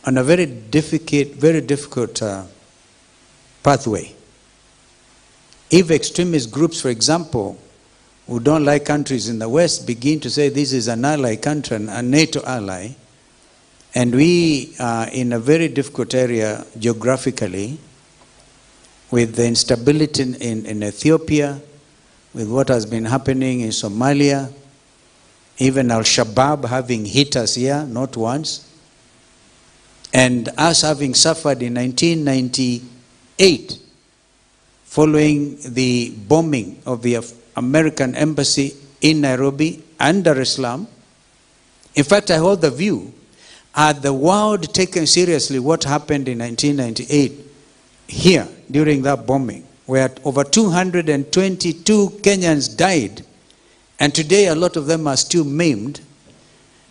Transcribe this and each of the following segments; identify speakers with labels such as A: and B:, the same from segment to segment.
A: on a very difficult pathway. If extremist groups, for example, who don't like countries in the West begin to say this is an ally country, a NATO ally, and we are in a very difficult area geographically with the instability in Ethiopia, with what has been happening in Somalia, even Al-Shabaab having hit us here, not once, and us having suffered in 1998 following the bombing of the American embassy in Nairobi and Dar es Salaam. In fact, I hold the view, had the world taken seriously what happened in 1998 here during that bombing, where over 222 Kenyans died, and today a lot of them are still maimed,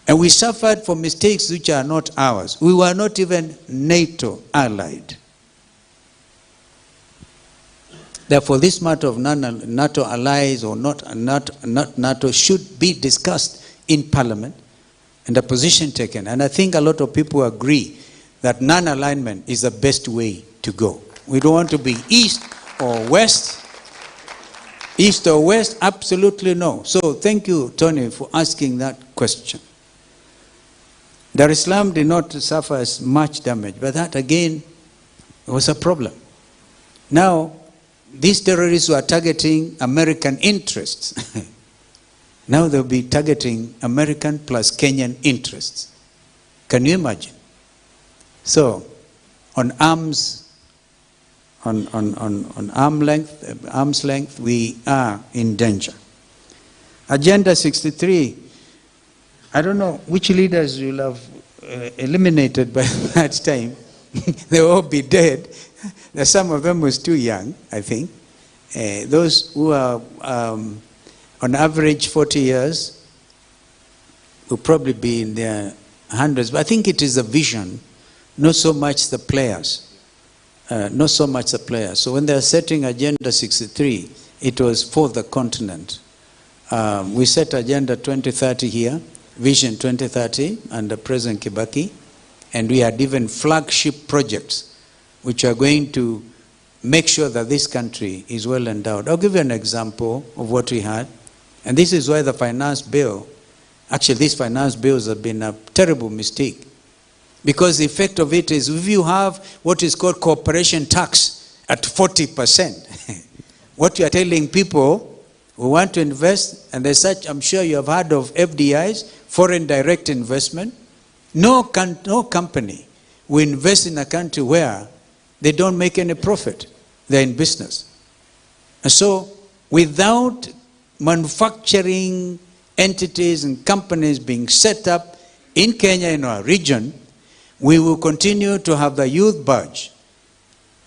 A: and we suffered for mistakes which are not ours. We were not even NATO allied. Therefore, this matter of NATO allies or not NATO should be discussed in Parliament and a position taken. And I think a lot of people agree that non-alignment is the best way to go. We don't want to be east or west. East or west, absolutely no. So thank you, Tony, for asking that question. Dar es Salaam did not suffer as much damage, but that again was a problem. Now, these terrorists were targeting American interests. Now they'll be targeting American plus Kenyan interests. Can you imagine? So, on arm's length, we are in danger. Agenda 63. I don't know which leaders you'll have eliminated by that time. They'll all be dead. Some of them was too young, I think. Those who are on average 40 years will probably be in their hundreds. But I think it is a vision, not so much the players. Not so much the players. So when they are setting Agenda 63, it was for the continent. We set Agenda 2030 here, Vision 2030 under President Kibaki, and we had even flagship projects which are going to make sure that this country is well endowed. I'll give you an example of what we had. And this is why the finance bill, actually these finance bills have been a terrible mistake. Because the effect of it is if you have what is called corporation tax at 40%, what you are telling people who want to invest, and there's such, I'm sure you have heard of FDIs, foreign direct investment. No company will invest in a country where they don't make any profit. They're in business. And so, without manufacturing entities and companies being set up in Kenya, in our region, we will continue to have the youth budge.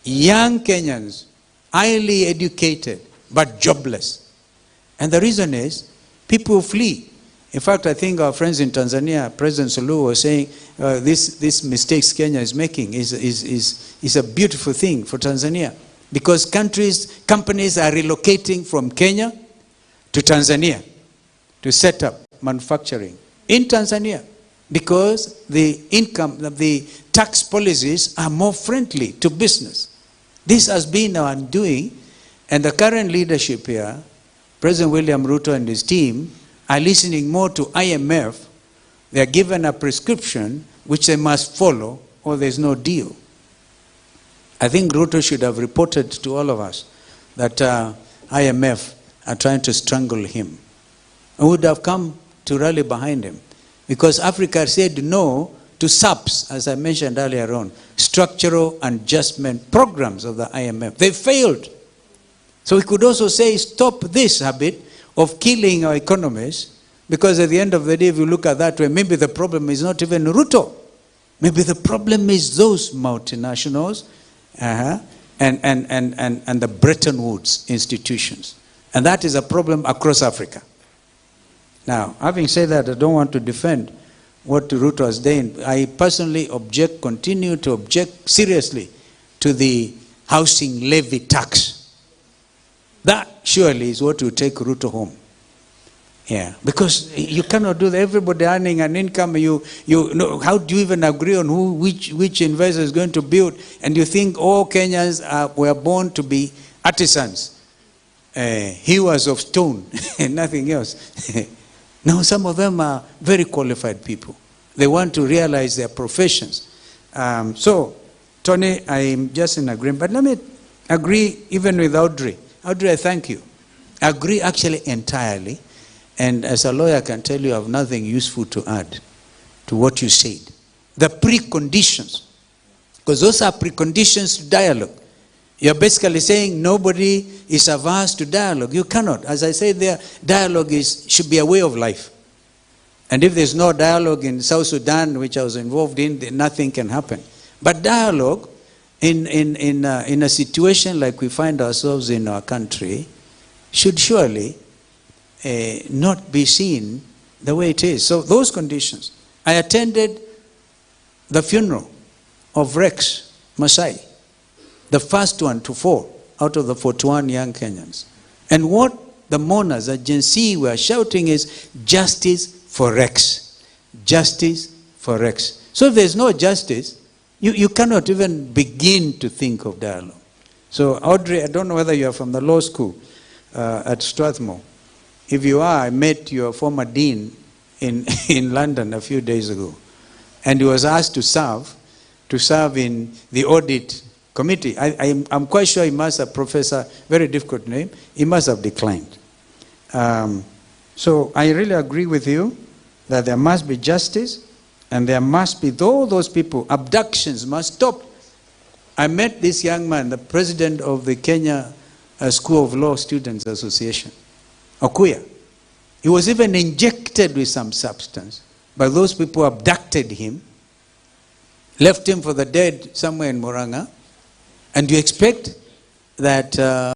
A: Young Kenyans, highly educated, but jobless. And the reason is, people flee. In fact, I think our friends in Tanzania, President Suluhu was saying, this mistakes Kenya is making is a beautiful thing for Tanzania. Because companies are relocating from Kenya to Tanzania to set up manufacturing in Tanzania. Because the tax policies are more friendly to business. This has been our undoing, and the current leadership here, President William Ruto and his team, are listening more to IMF. They are given a prescription which they must follow, or there's no deal. I think Ruto should have reported to all of us that IMF are trying to strangle him. And would have come to rally behind him. Because Africa said no to SAPs, as I mentioned earlier on, structural adjustment programs of the IMF. They failed. So we could also say, stop this habit of killing our economies, because at the end of the day, if you look at that way, maybe the problem is not even Ruto. Maybe the problem is those multinationals and the Bretton Woods institutions. And that is a problem across Africa. Now, having said that, I don't want to defend what Ruto has done. I personally continue to object seriously to the housing levy tax. That surely is what will take Ruto home. Yeah, because you cannot do that. Everybody earning an income, you know, how do you even agree on which investor is going to build? And you think all Kenyans were born to be artisans, hewers of stone, and nothing else. Now some of them are very qualified people. They want to realize their professions. So, Tony, I'm just in agreement. But let me agree even with Audrey. Audrey, I thank you. I agree actually entirely. And as a lawyer, I can tell you I have nothing useful to add to what you said. The preconditions, because those are preconditions to dialogue. You're basically saying nobody is averse to dialogue. You cannot. As I said there, dialogue should be a way of life. And if there's no dialogue in South Sudan, which I was involved in, then nothing can happen. But dialogue in a situation like we find ourselves in our country should surely not be seen the way it is. So those conditions. I attended the funeral of Rex Masai, the first one to fall out of the 41 young Kenyans. And what the mourners, the Gen Z, were shouting is, justice for Rex. Justice for Rex. So if there's no justice, you cannot even begin to think of dialogue. So Audrey, I don't know whether you are from the law school at Strathmore. If you are, I met your former dean in London a few days ago. And he was asked to serve in the audit committee. I'm quite sure he must have, Professor, very difficult name, he must have declined. So I really agree with you that there must be justice, and there must be, though those people, abductions must stop. I met this young man, the president of the Kenya School of Law Students Association, Okuya. He was even injected with some substance, but those people abducted him, left him for the dead somewhere in Murang'a, and you expect that